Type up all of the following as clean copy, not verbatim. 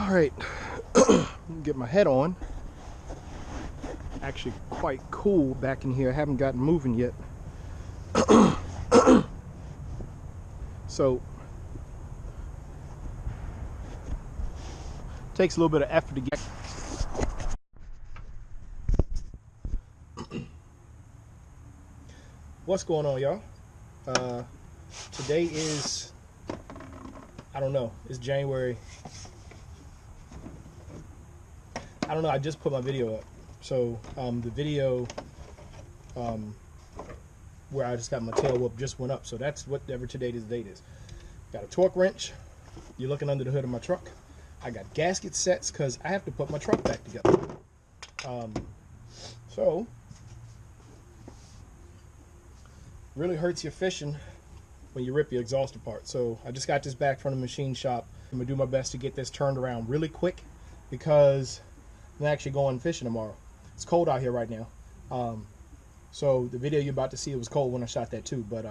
All right, get my head on. Actually quite cool back in here. I haven't gotten moving yet. So takes a little bit of effort to get. What's going on, y'all? Today is, I don't know, it's January. I don't know, I just put my video up. So the video where I just got my tail whoop just went up. So that's whatever today's date is. Got a torque wrench. You're looking under the hood of my truck. I got gasket sets because I have to put my truck back together. So really hurts your fishing when you rip your exhaust apart. So I just got this back from the machine shop. I'm gonna do my best to get this turned around really quick because I'm actually going fishing tomorrow. It's cold out here right now. So the video you're about to see, it was cold when I shot that too, but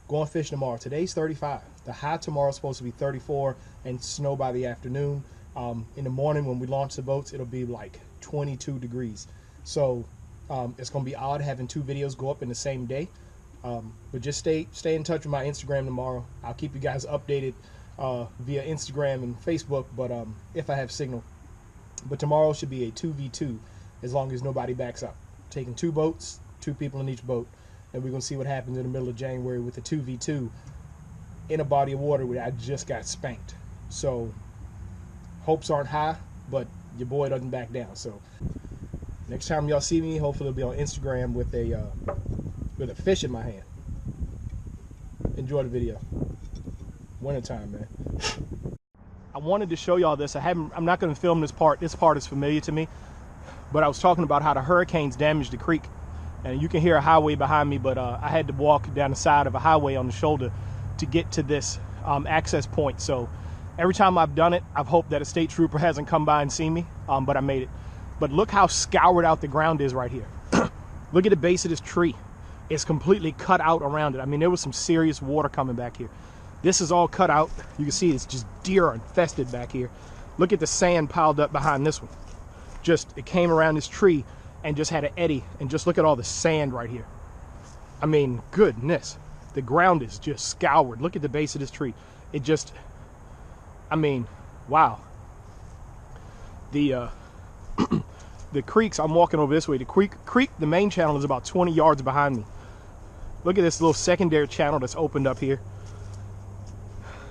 going fishing tomorrow. Today's 35. The high tomorrow is supposed to be 34 and snow by the afternoon. In the morning when we launch the boats, it'll be like 22 degrees. So it's gonna be odd having two videos go up in the same day. But just stay in touch with my Instagram tomorrow. I'll keep you guys updated via Instagram and Facebook, but if I have signal. But tomorrow should be a 2v2 as long as nobody backs up. Taking two boats, two people in each boat, and we're gonna see what happens in the middle of January with the 2v2 in a body of water where I just got spanked. So hopes aren't high, but your boy doesn't back down. So next time y'all see me, hopefully it'll be on Instagram with a fish in my hand. Enjoy the video. Wintertime, man. I wanted to show y'all this. I'm not going to film this part. This part is familiar to me. But I was talking about how the hurricanes damaged the creek. And you can hear a highway behind me, but I had to walk down the side of a highway on the shoulder to get to this access point. So every time I've done it, I've hoped that a state trooper hasn't come by and seen me, but I made it. But look how scoured out the ground is right here. Look at the base of this tree. It's completely cut out around it. I mean, there was some serious water coming back here. This is all cut out. You can see it's just deer infested back here. Look at the sand piled up behind this one. It came around this tree and just had an eddy, and just look at all the sand right here. I mean, goodness, the ground is just scoured. Look at the base of this tree. It just, I mean, wow. The the creeks, I'm walking over this way. The creek, the main channel is about 20 yards behind me. Look at this little secondary channel that's opened up here.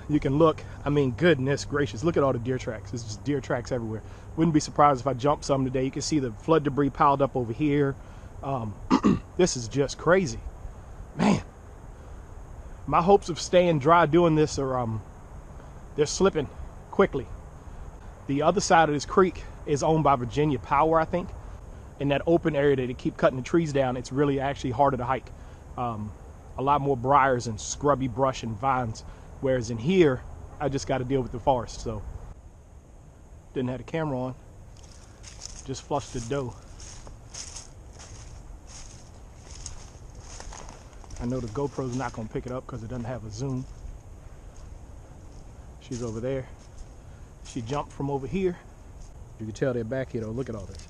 You can look, I mean, goodness gracious, look at all the deer tracks. There's just deer tracks everywhere. Wouldn't be surprised if I jumped some today. You can see the flood debris piled up over here. This is just crazy. Man, my hopes of staying dry doing this are, they're slipping quickly. The other side of this creek is owned by Virginia Power, I think. In that open area that they keep cutting the trees down, it's really actually harder to hike. A lot more briars and scrubby brush and vines. Whereas in here, I just got to deal with the forest. So didn't have the camera on, just flushed the doe. I know the GoPro's not going to pick it up because it doesn't have a zoom. She's over there. She jumped from over here. You can tell they're back here though. Look at all this.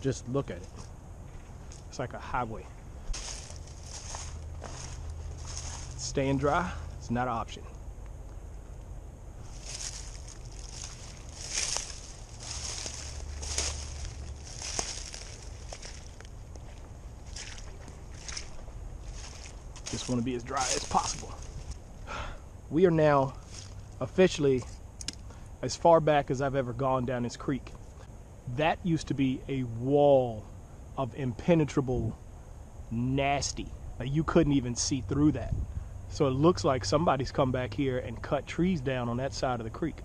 Just look at it. It's like a highway. Staying dry, it's not an option. Just want to be as dry as possible. We are now officially as far back as I've ever gone down this creek. That used to be a wall of impenetrable nasty. Like you couldn't even see through that. So it looks like somebody's come back here and cut trees down on that side of the creek.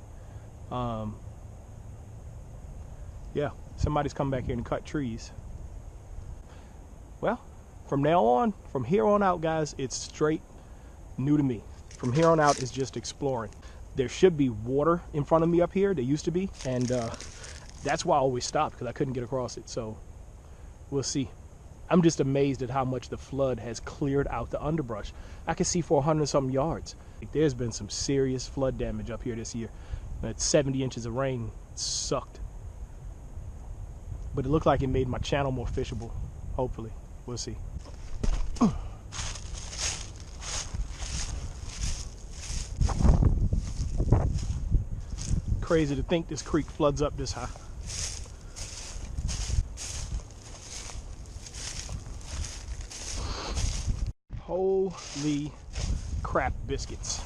Yeah, somebody's come back here and cut trees. Well, from now on, from here on out, guys, it's straight new to me. From here on out, it's just exploring. There should be water in front of me up here. There used to be, and that's why I always stopped, because I couldn't get across it. So we'll see. I'm just amazed at how much the flood has cleared out the underbrush. I can see for 100-something yards. Like, there's been some serious flood damage up here this year. That 70 inches of rain sucked. But it looked like it made my channel more fishable. Hopefully. We'll see. Crazy to think this creek floods up this high. Holy crap biscuits.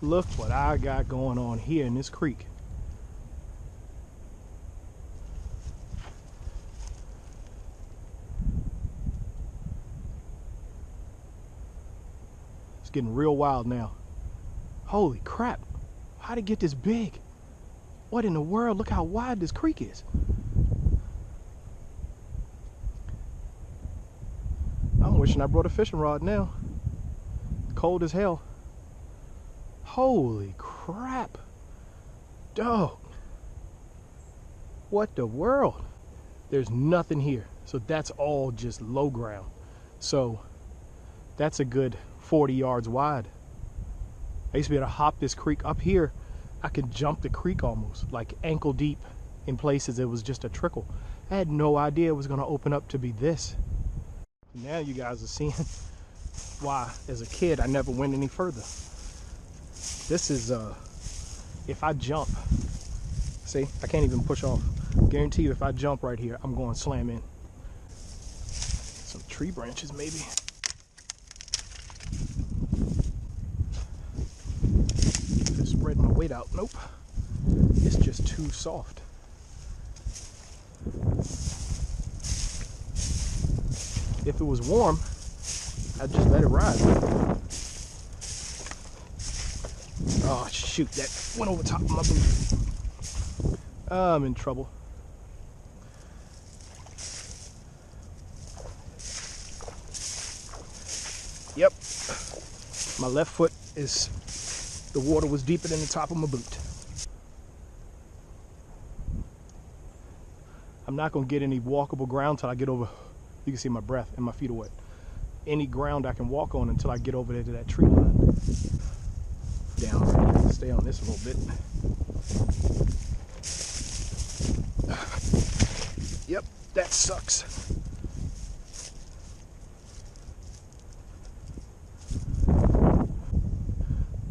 Look what I got going on here in this creek. It's getting real wild now. Holy crap. How'd it get this big? What in the world? Look how wide this creek is. I'm wishing I brought a fishing rod now. It's cold as hell. Holy crap. Dog. What the world? There's nothing here. So that's all just low ground. So that's a good 40 yards wide. I used to be able to hop this creek up here. I could jump the creek almost, like ankle deep. In places it was just a trickle. I had no idea it was going to open up to be this. Now you guys are seeing why as a kid I never went any further. This is if I jump, see, I can't even push off. Guarantee you if I jump right here, I'm going to slam in. Some tree branches maybe. Just spread my weight out. Nope. It's just too soft. If it was warm, I'd just let it ride. Oh shoot, that went over top of my boot. I'm in trouble. Yep, my left foot is, the water was deeper than the top of my boot. I'm not gonna get any walkable ground till I get over. You can see my breath and my feet are wet. Any ground I can walk on until I get over there to that tree line. Down, stay on this a little bit. Yep, that sucks.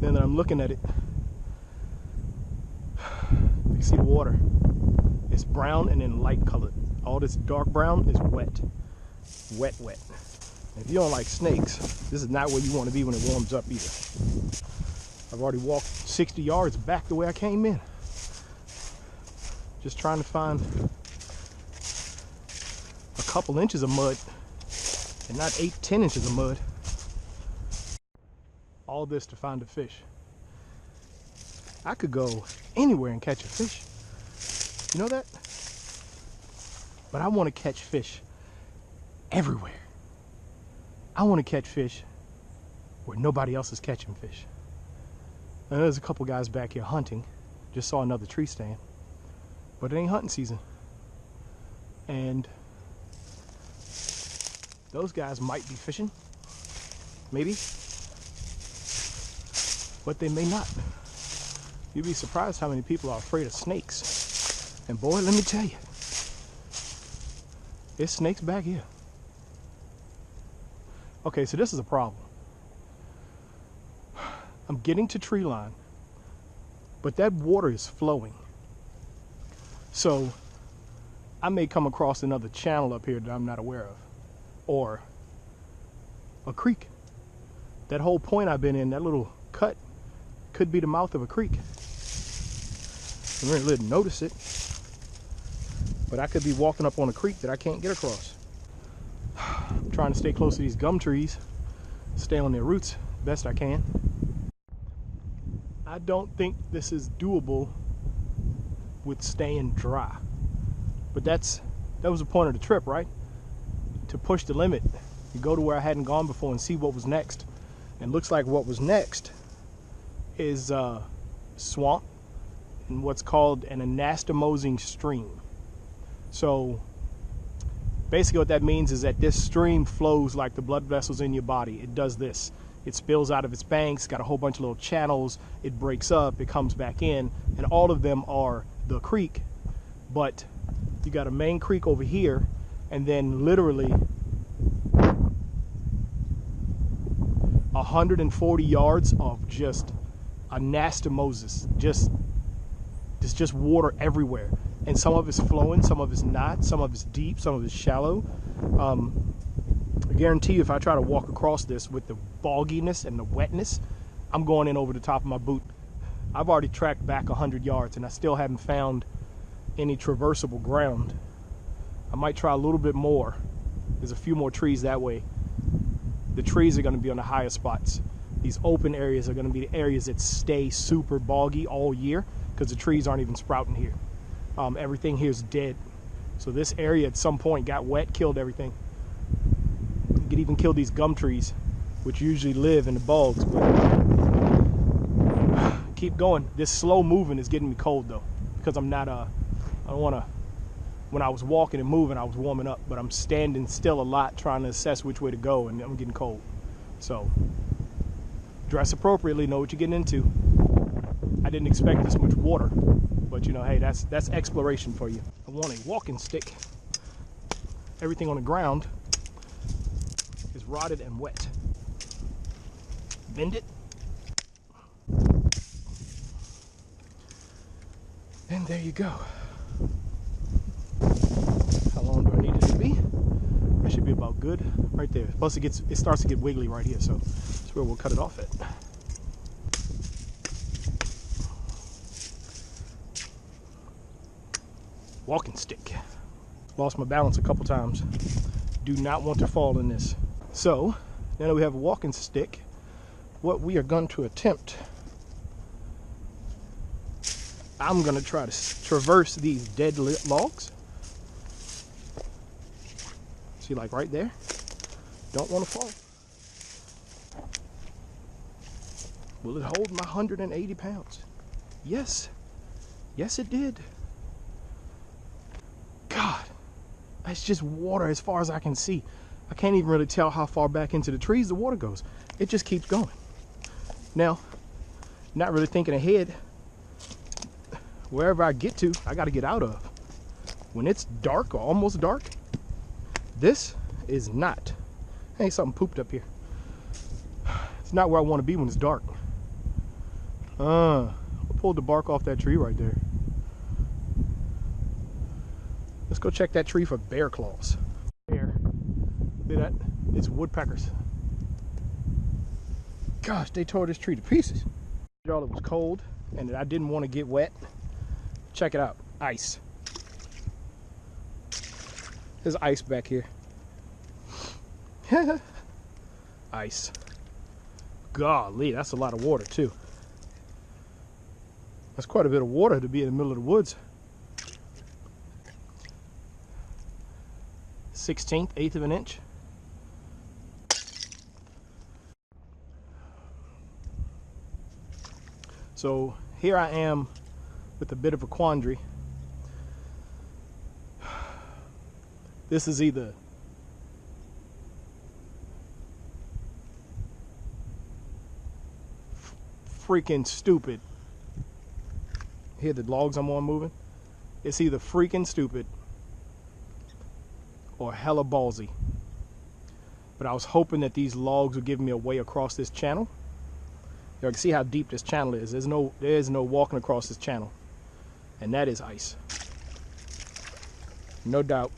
Then I'm looking at it. You can see the water. It's brown and then light colored. All this dark brown is wet. Wet. If you don't like snakes, this is not where you want to be when it warms up either. I've already walked 60 yards back the way I came in. Just trying to find a couple inches of mud and not 8-10 inches of mud. All this to find a fish. I could go anywhere and catch a fish. You know that? But I want to catch fish everywhere. I want to catch fish where nobody else is catching fish. Now, there's a couple guys back here hunting. Just saw another tree stand. But it ain't hunting season. And those guys might be fishing. Maybe. But they may not. You'd be surprised how many people are afraid of snakes. And boy, let me tell you, there's snakes back here. Okay, so this is a problem. I'm getting to tree line, but that water is flowing. So I may come across another channel up here that I'm not aware of, or a creek. That whole point I've been in, that little cut, could be the mouth of a creek. I really didn't notice it, but I could be walking up on a creek that I can't get across. I'm trying to stay close to these gum trees, stay on their roots best I can. I don't think this is doable with staying dry, but that was the point of the trip, right? To push the limit, you go to where I hadn't gone before and see what was next. And looks like what was next is swamp and what's called an anastomosing stream. So Basically what that means is that this stream flows like the blood vessels in your body. It does this. It spills out of its banks, got a whole bunch of little channels, it breaks up, it comes back in, and all of them are the creek. But you got a main creek over here, and then literally 140 yards of just anastomosis. There's just water everywhere. And some of it's flowing, some of it's not, some of it's deep, some of it's shallow. I guarantee you if I try to walk across this with the bogginess and the wetness, I'm going in over the top of my boot. I've already tracked back 100 yards and I still haven't found any traversable ground. I might try a little bit more. There's a few more trees that way. The trees are going to be on the higher spots. These open areas are going to be the areas that stay super boggy all year because the trees aren't even sprouting here. Everything here is dead. So this area at some point got wet, killed everything. You could even kill these gum trees, which usually live in the bogs. But keep going. This slow moving is getting me cold though, because I'm not, I don't want to, when I was walking and moving, I was warming up, but I'm standing still a lot trying to assess which way to go, and I'm getting cold. So dress appropriately, know what you're getting into. I didn't expect this much water, but you know, hey, that's exploration for you. I want a walking stick. Everything on the ground is rotted and wet. Bend it. And there you go. How long do I need it to be? That should be about good right there. Plus it starts to get wiggly right here, so that's where we'll cut it off at. Walking stick. Lost my balance a couple times. Do not want to fall in this. So now that we have a walking stick, what we are going to attempt, I'm going to try to traverse these dead logs. See, like right there? Don't want to fall. Will it hold my 180 pounds? Yes. Yes, it did. God, it's just water as far as I can see. I can't even really tell how far back into the trees the water goes. It just keeps going. Now, not really thinking ahead. Wherever I get to, I got to get out of. When it's dark or almost dark, this is not. Hey, something pooped up here. It's not where I want to be when it's dark. I pulled the bark off that tree right there. Let's go check that tree for bear claws. There. Look at that. It's woodpeckers. Gosh, they tore this tree to pieces. Y'all, it was cold and I didn't want to get wet. Check it out. Ice. There's ice back here. Ice. Golly, that's a lot of water too. That's quite a bit of water to be in the middle of the woods. 1/16, eighth of an inch. So here I am with a bit of a quandary. This is either freaking stupid. Hear the logs I'm on moving? It's either freaking stupid or hella ballsy. But I was hoping that these logs would give me a way across this channel. You can see how deep this channel is. There is no walking across this channel. And that is ice. No doubt.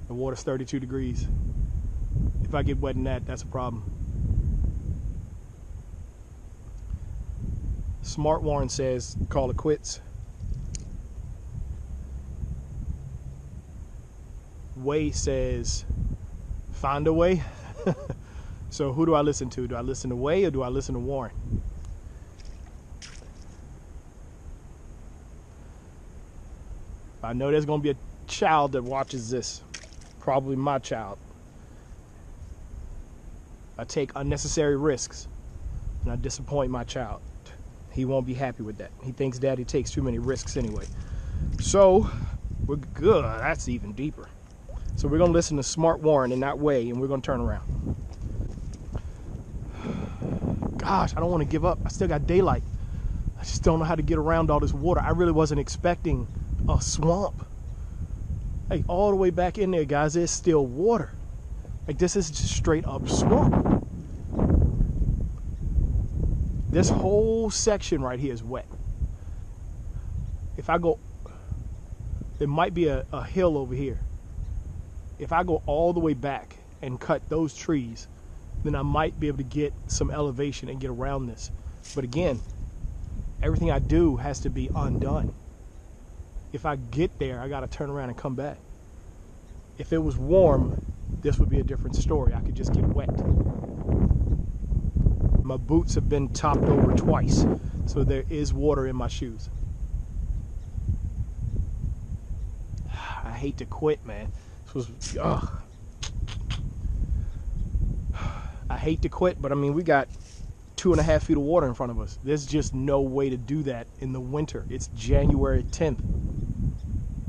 The water's 32 degrees. If I get wet in that, that's a problem. Smart Warren says, call it quits. Way says, find a way. So who do I listen to? Do I listen to Way or do I listen to Warren? I know there's going to be a child that watches this. Probably my child. I take unnecessary risks and I disappoint my child. He won't be happy with that. He thinks daddy takes too many risks anyway. So we're good. That's even deeper. So we're gonna listen to Smart Warren in that way, and we're gonna turn around. Gosh, I don't want to give up. I still got daylight. I just don't know how to get around all this water. I really wasn't expecting a swamp. Like all the way back in there, guys, there's still water. Like this is just straight up swamp. This whole section right here is wet. If I go, there might be a hill over here. If I go all the way back and cut those trees, then I might be able to get some elevation and get around this. But again, everything I do has to be undone. If I get there, I gotta turn around and come back. If it was warm, this would be a different story. I could just get wet. My boots have been topped over twice, so there is water in my shoes. I hate to quit, man. This was, ugh. I hate to quit, but I mean, we got 2.5 feet of water in front of us. There's just no way to do that in the winter. It's January 10th.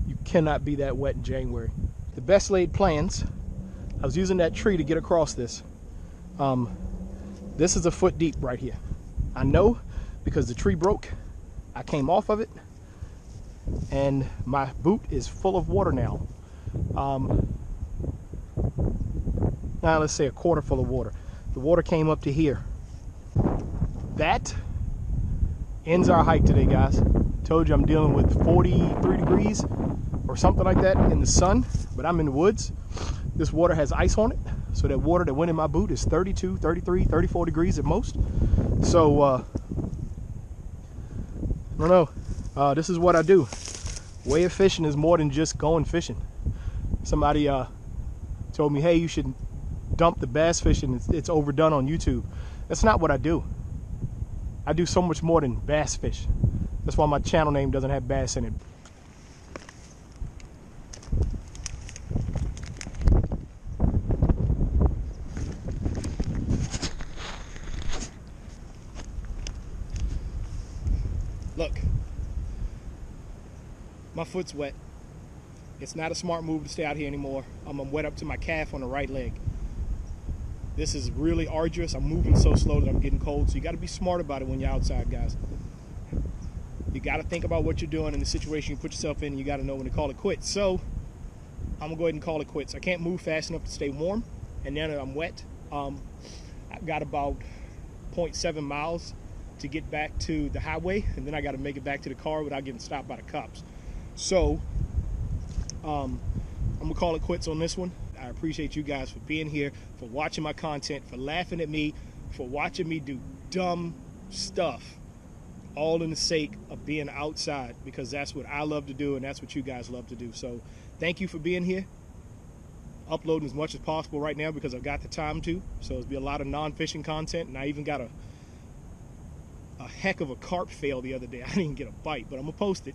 You cannot be that wet in January. The best laid plans, I was using that tree to get across this. This is a foot deep right here. I know because the tree broke. I came off of it and my boot is full of water now. Now let's say a quarter full of water. The water came up to here. That ends our hike today, guys. Told you I'm dealing with 43 degrees or something like that in the sun, but I'm in the woods. This water has ice on it, so that water that went in my boot is 32, 33, 34 degrees at most. So I don't know. This is what I do. Way of fishing is more than just going fishing. Somebody told me, hey, you should dump the bass fishing. It's overdone on YouTube. That's not what I do. I do so much more than bass fish. That's why my channel name doesn't have bass in it. Look, my foot's wet. It's not a smart move to stay out here anymore. I'm wet up to my calf on the right leg. This is really arduous. I'm moving so slow that I'm getting cold. So you got to be smart about it when you're outside, guys. You got to think about what you're doing in the situation you put yourself in. You got to know when to call it quits. So I'm gonna go ahead and call it quits. I can't move fast enough to stay warm, and now that I'm wet, I've got about 0.7 miles to get back to the highway, and then I got to make it back to the car without getting stopped by the cops. So I'm gonna call it quits on this one. I appreciate you guys for being here, for watching my content, for laughing at me, for watching me do dumb stuff, all in the sake of being outside, because that's what I love to do and that's what you guys love to do. So thank you for being here. Uploading as much as possible right now because I've got the time to. So it'll be a lot of non-fishing content, and I even got a heck of a carp fail the other day. I didn't even get a bite, but I'm gonna post it,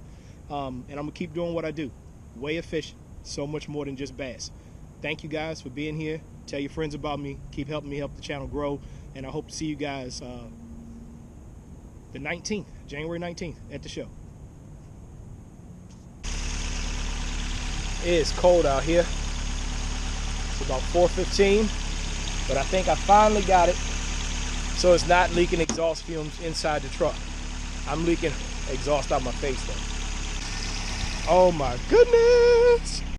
and I'm gonna keep doing what I do. Way of fishing, so much more than just bass. Thank you guys for being here. Tell your friends about me. Keep helping me help the channel grow, and I hope to see you guys the 19th, January 19th at the show. It is cold out here. It's about 4:15, but I think I finally got it. So it's not leaking exhaust fumes inside the truck. I'm leaking exhaust out my face though. Oh my goodness.